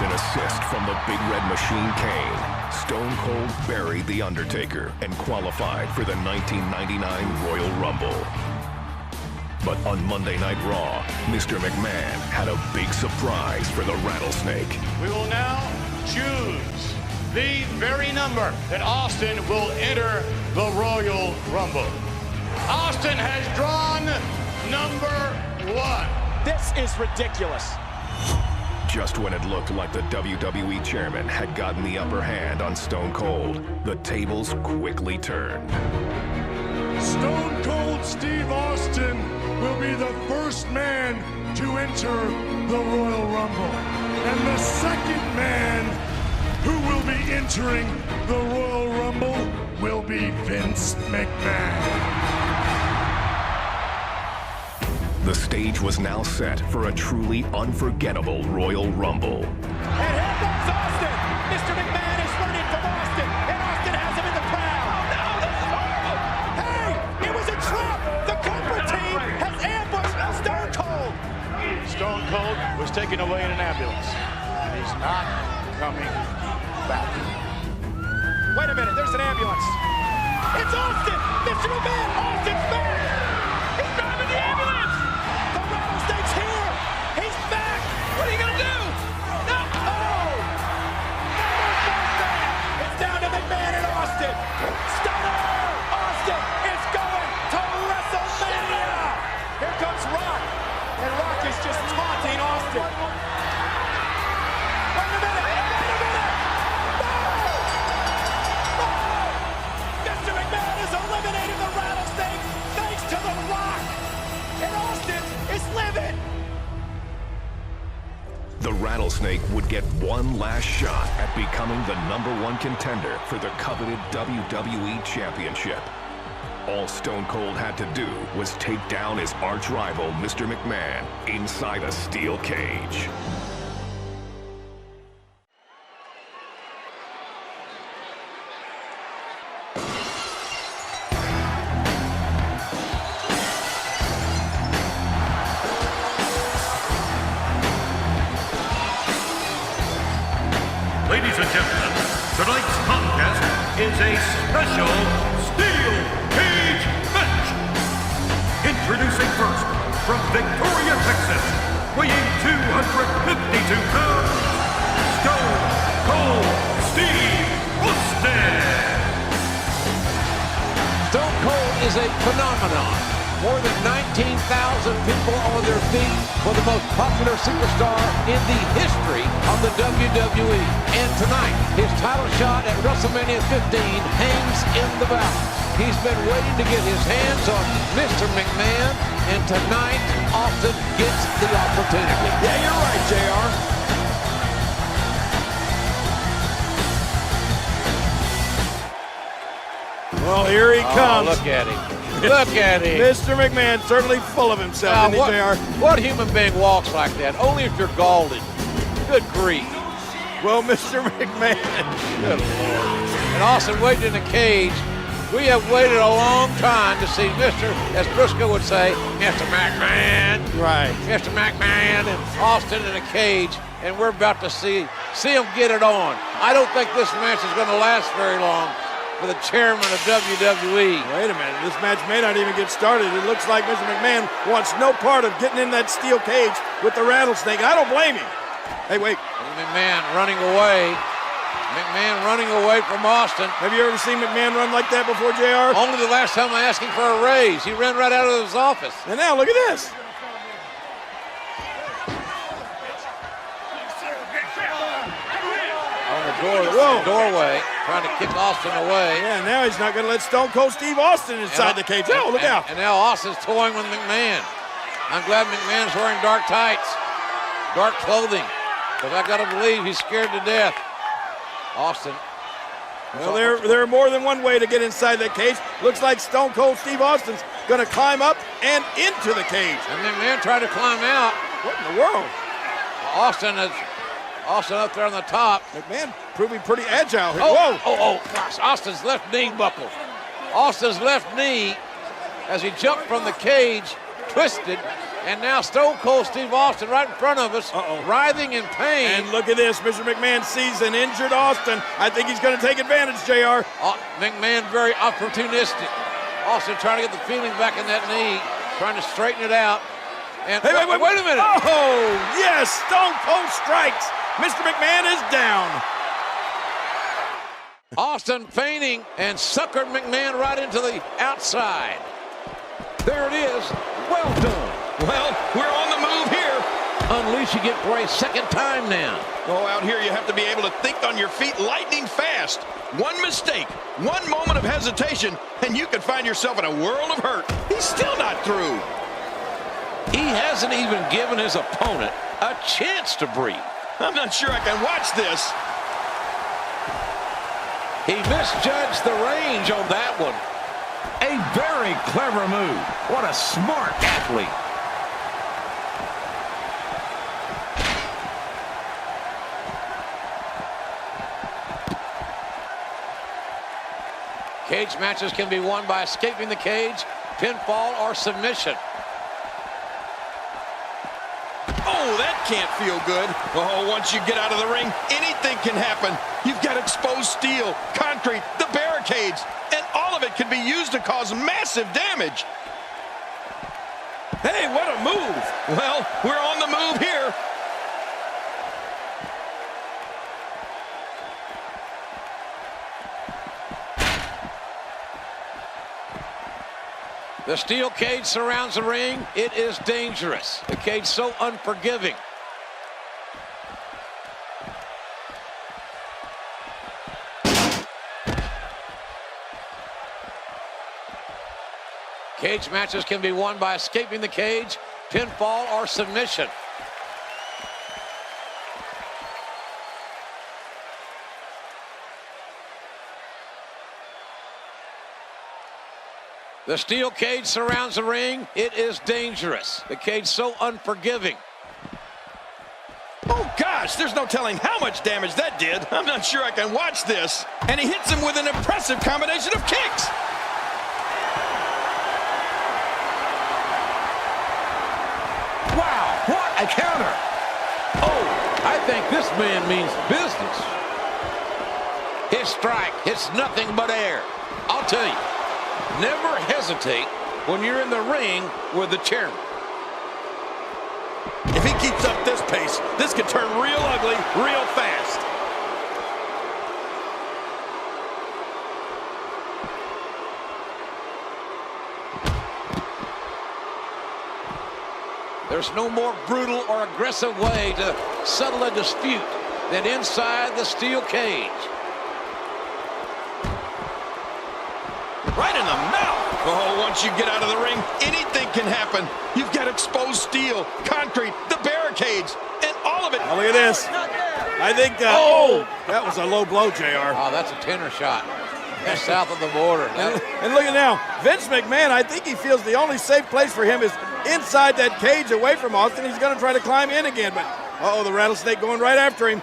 With an assist from the Big Red Machine Kane, Stone Cold buried The Undertaker and qualified for the 1999 Royal Rumble. But on Monday Night Raw, Mr. McMahon had a big surprise for the Rattlesnake. We will now choose the very number that Austin will enter the Royal Rumble. Austin has drawn number 1. This is ridiculous. Just when it looked like the WWE chairman had gotten the upper hand on Stone Cold, the tables quickly turned. Stone Cold Steve Austin will be the first man to enter the Royal Rumble. And the second man who will be entering the Royal Rumble will be Vince McMahon. The stage was now set for a truly unforgettable Royal Rumble. And here comes Austin. Mr. McMahon is running from Austin, and Austin has him in the crowd. Oh, no, this is horrible. Hey, it was a trap. The corporate team has ambushed Stone Cold. Stone Cold was taken away in an ambulance. And he's not coming back. Wait a minute, there's an ambulance. It's Austin. Mr. McMahon, Austin's back. He's driving the ambulance. The Rattlesnake's here. He's back. What are you going to do? No. Oh. It's down to McMahon and Austin. Stunner. Austin is going to WrestleMania. Here comes Rock. And Rock is just taunting Austin. Wait a minute. Wait a minute. No. No. Mr. McMahon is eliminating the Rattlesnake thanks to the Rock. And Austin is living. The Rattlesnake would get one last shot at becoming the #1 contender for the coveted WWE Championship. All Stone Cold had to do was take down his arch-rival, Mr. McMahon, inside a steel cage. Ladies and gentlemen, tonight's contest is a special steel cage match. Introducing first, from Victoria, Texas, weighing 252 pounds, Stone Cold Steve Austin. Stone Cold is a phenomenon. More than 19,000 people on their feet for the most popular superstar in the history of the WWE. And tonight, his title shot at WrestleMania 15 hangs in the balance. He's been waiting to get his hands on Mr. McMahon, and tonight, Austin gets the opportunity. Yeah, you're right, JR. Well, here he comes. Look at him. Look at him. Mr. McMahon, certainly full of himself, isn't he, JR? What human being walks like that? Only if you're Galded. Good grief. Well, Mr. McMahon. Good Lord. And Austin waiting in the cage. We have waited a long time to see Mr., as Briscoe would say, Mr. McMahon. Right. Mr. McMahon and Austin in a cage, and we're about to see him get it on. I don't think this match is going to last very long for the chairman of WWE. Wait a minute, this match may not even get started. It looks like Mr. McMahon wants no part of getting in that steel cage with the Rattlesnake. I don't blame him. Hey, wait. McMahon running away. McMahon running away from Austin. Have you ever seen McMahon run like that before, JR? Only the last time I asked him for a raise. He ran right out of his office. And now, look at this. On the doorway, trying to kick Austin away. Yeah, now he's not going to let Stone Cold Steve Austin inside the cage. Oh, look out. And now Austin's toying with McMahon. I'm glad McMahon's wearing dark tights, dark clothing, because I got to believe he's scared to death. Austin. Well, there are more than one way to get inside that cage. Looks like Stone Cold Steve Austin's going to climb up and into the cage. And McMahon tried to climb out. What in the world? Austin up there on the top. McMahon proving pretty agile here. Oh, Whoa. Gosh, Austin's left knee buckled. Austin's left knee, as he jumped from the cage, twisted, And now Stone Cold Steve Austin right in front of us, writhing in pain. And look at this. Mr. McMahon sees an injured Austin. I think he's going to take advantage, JR. McMahon very opportunistic. Austin trying to get the feeling back in that knee, trying to straighten it out. And wait a minute. Oh, yes, Stone Cold strikes. Mr. McMahon is down. Austin feigning and suckered McMahon right into the outside. There it is. Well done. Well, we're on the move here. Unleashing it for a second time now. Oh, out here you have to be able to think on your feet lightning fast. One mistake, one moment of hesitation, and you could find yourself in a world of hurt. He's still not through. He hasn't even given his opponent a chance to breathe. I'm not sure I can watch this. He misjudged the range on that one. A very clever move. What a smart athlete. Cage matches can be won by escaping the cage, pinfall, or submission. Oh, that can't feel good. Oh, once you get out of the ring, anything can happen. You've got exposed steel, concrete, the barricades, and all of it can be used to cause massive damage. Hey, what a move. Well, we're on the move here. The steel cage surrounds the ring. It is dangerous. The cage so unforgiving. Cage matches can be won by escaping the cage, pinfall, or submission. The steel cage surrounds the ring. It is dangerous. The cage so unforgiving. Oh, gosh, there's no telling how much damage that did. I'm not sure I can watch this. And he hits him with an impressive combination of kicks. Wow, what a counter. Oh, I think this man means business. His strike hits nothing but air. I'll tell you. Never hesitate when you're in the ring with the chairman. If he keeps up this pace, this could turn real ugly real fast. There's no more brutal or aggressive way to settle a dispute than inside the steel cage. Right in the mouth. Oh, once you get out of the ring, anything can happen. You've got exposed steel, concrete, the barricades, and all of it. Oh, look at this. I think, that was a low blow, JR. Oh, that's a tenor shot. That's south of the border. And look at now, Vince McMahon, I think he feels the only safe place for him is inside that cage away from Austin. He's going to try to climb in again, but, the rattlesnake going right after him.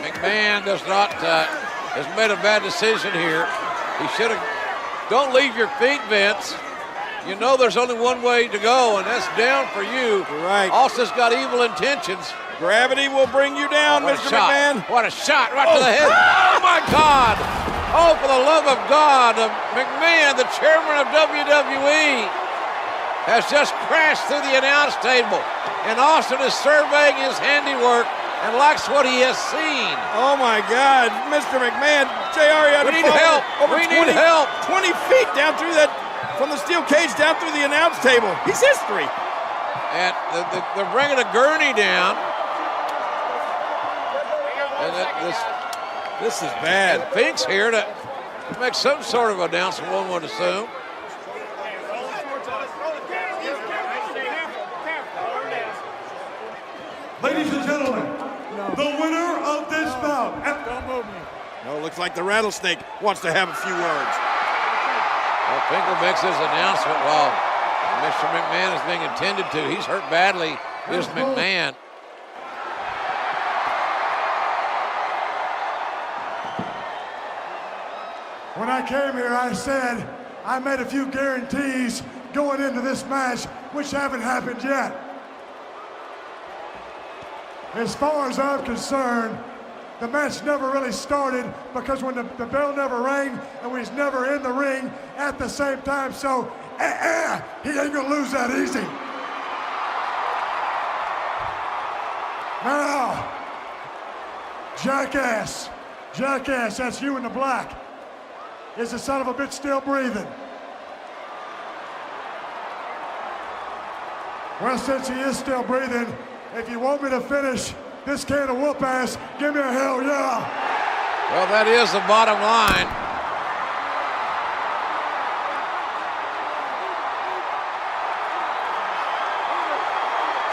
McMahon has made a bad decision here. He should have. Don't leave your feet, Vince. You know there's only one way to go, and that's down for you. You're right. Austin's got evil intentions. Gravity will bring you down, Mr. McMahon. What a shot right to the head. Oh, my God. Oh, for the love of God. McMahon, the chairman of WWE, has just crashed through the announce table. And Austin is surveying his handiwork and likes what he has seen. Oh, my God. Mr. McMahon, JR, you had to We need help. over We need help. 20 feet down through that, from the steel cage down through the announce table. He's history. And they're bringing a gurney down. And This is bad. and Fink's here to make some sort of announcement, one would assume. Ladies and gentlemen, the winner of this bout. No, looks like the rattlesnake wants to have a few words. Well, Finkel makes his announcement while Mr. McMahon is being attended to. He's hurt badly, is McMahon. When I came here, I said I made a few guarantees going into this match, which haven't happened yet. As far as I'm concerned, the match never really started because when the bell never rang and we was never in the ring at the same time, so he ain't gonna lose that easy. Now, Jackass, that's you in the black. Is the son of a bitch still breathing? Well, since he is still breathing, if you want me to finish this can of whoop ass, give me a hell yeah. Well, that is the bottom line.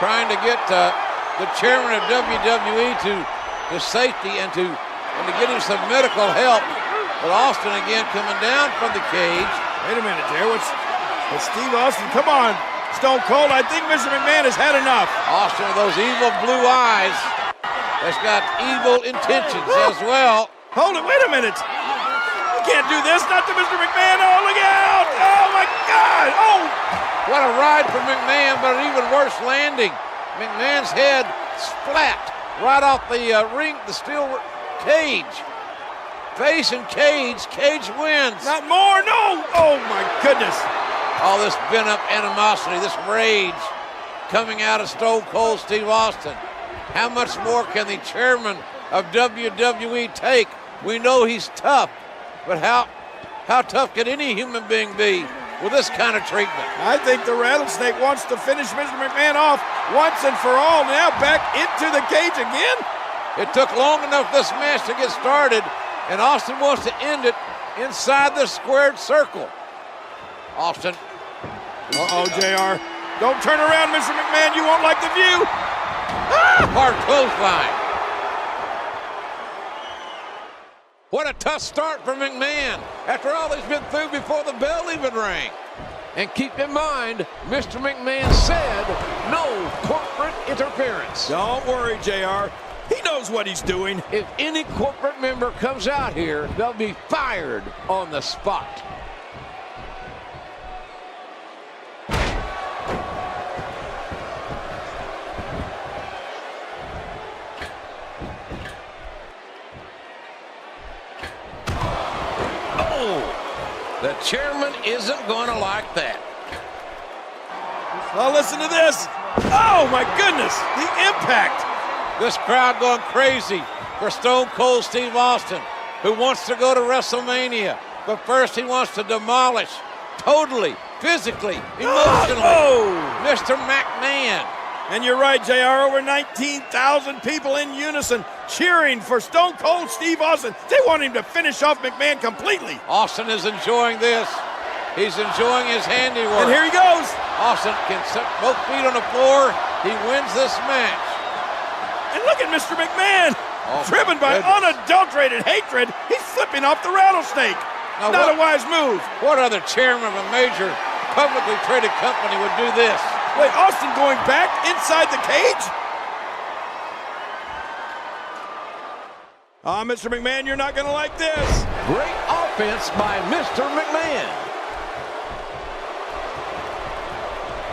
Trying to get the chairman of WWE to safety and to get him some medical help. But Austin again coming down from the cage. Wait a minute, Jerry. What's Steve Austin? Come on, Stone Cold. I think Mr. McMahon has had enough. Austin with those evil blue eyes. That's got evil intentions as well. Hold it. Wait a minute. You can't do this. Not to Mr. McMahon. Oh, look out. Oh, my God. Oh. What a ride for McMahon, but an even worse landing. McMahon's head splat right off the ring, the steel cage. Face and cage. Cage wins. Not more. No. Oh, my goodness. All this pent-up animosity, this rage coming out of Stone Cold Steve Austin. How much more can the chairman of WWE take? We know he's tough, but how tough can any human being be with this kind of treatment? I think the Rattlesnake wants to finish Mr. McMahon off once and for all. Now back into the cage again. It took long enough this match to get started, and Austin wants to end it inside the squared circle. Austin. Uh-oh, JR. Don't turn around, Mr. McMahon. You won't like the view. Hard clothesline. What a tough start for McMahon after all he's been through before the bell even rang. And keep in mind, Mr. McMahon said no corporate interference. Don't worry, JR. He knows what he's doing. If any corporate member comes out here, they'll be fired on the spot. The chairman isn't going to like that. Well, listen to this. Oh, my goodness. The impact. This crowd going crazy for Stone Cold Steve Austin, who wants to go to WrestleMania. But first he wants to demolish totally, physically, emotionally, Mr. McMahon. And you're right, JR. Over 19,000 people in unison cheering for Stone Cold Steve Austin. They want him to finish off McMahon completely. Austin is enjoying this. He's enjoying his handiwork. And here he goes. Austin can set both feet on the floor. He wins this match. And look at Mr. McMahon. Driven by unadulterated hatred, he's flipping off the Rattlesnake. Now Not a wise move. What other chairman of a major publicly traded company would do this? Wait, Austin going back inside the cage? Mr. McMahon, you're not going to like this. Great offense by Mr. McMahon.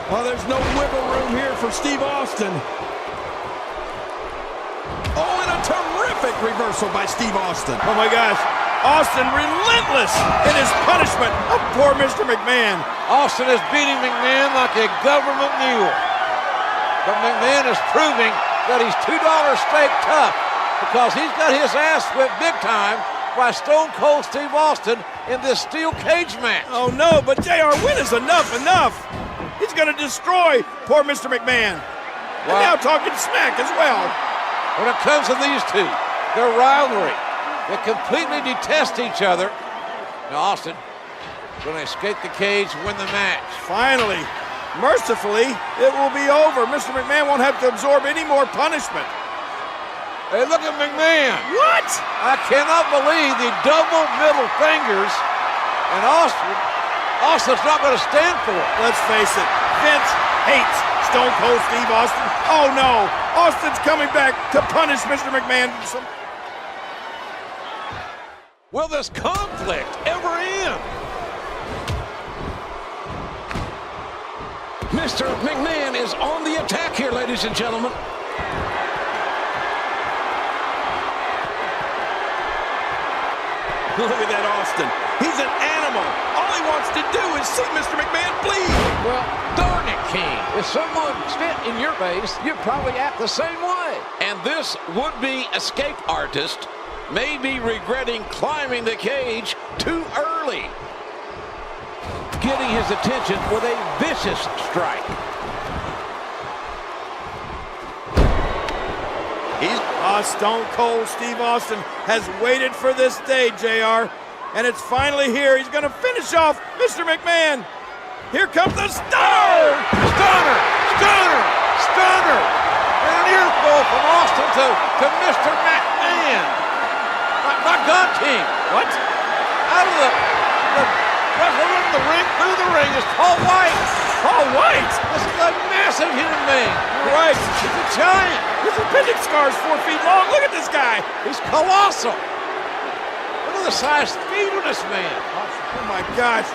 Well, there's no wiggle room here for Steve Austin. Oh, and a terrific reversal by Steve Austin. Oh, my gosh. Austin relentless in his punishment of poor Mr. McMahon. Austin is beating McMahon like a government mule. But McMahon is proving that he's $2 steak tough because he's got his ass whipped big time by Stone Cold Steve Austin in this steel cage match. Oh, no, but JR, when is enough? He's going to destroy poor Mr. McMahon. And now talking smack as well. When it comes to these two, their rivalry, they completely detest each other. Now Austin going to escape the cage, win the match. Finally, mercifully, it will be over. Mr. McMahon won't have to absorb any more punishment. Hey, look at McMahon. What? I cannot believe the double middle fingers, and Austin's not going to stand for it. Let's face it, Vince hates Stone Cold Steve Austin. Oh no, Austin's coming back to punish Mr. McMahon. Will this conflict ever end? Mr. McMahon is on the attack here, ladies and gentlemen. Look at that Austin. He's an animal. All he wants to do is see Mr. McMahon bleed. Well, darn it, King. If someone spit in your face, you'd probably act the same way. And this would-be escape artist may be regretting climbing the cage too early. Getting his attention with a vicious strike. Stone Cold Steve Austin has waited for this day, JR, and it's finally here. He's going to finish off Mr. McMahon. Here comes the stunner! Stunner! And an earful from Austin to Mr. McMahon. My God, King. What? Out of the ring, through the ring is Paul White. Paul White? This is a massive human being. You're right. He's a giant. His appendix scar is 4 feet long. Look at this guy. He's colossal. Look at the size speed of this man. Oh my gosh.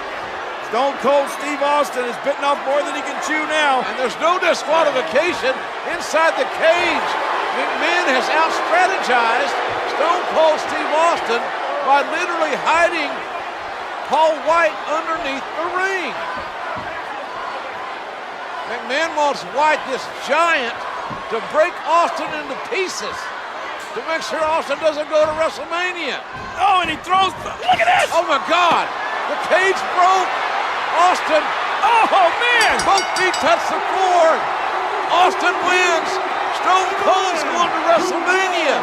Stone Cold Steve Austin is bitten off more than he can chew now. And there's no disqualification inside the cage. McMahon has out-strategized Stone Cold Steve Austin by literally hiding Paul White underneath the ring. McMahon wants White, this giant, to break Austin into pieces to make sure Austin doesn't go to WrestleMania. Oh, and he throws, look at this! Oh my God, the cage broke. Austin, oh man! Both feet touch the floor. Austin wins. Stone Cold's going to WrestleMania.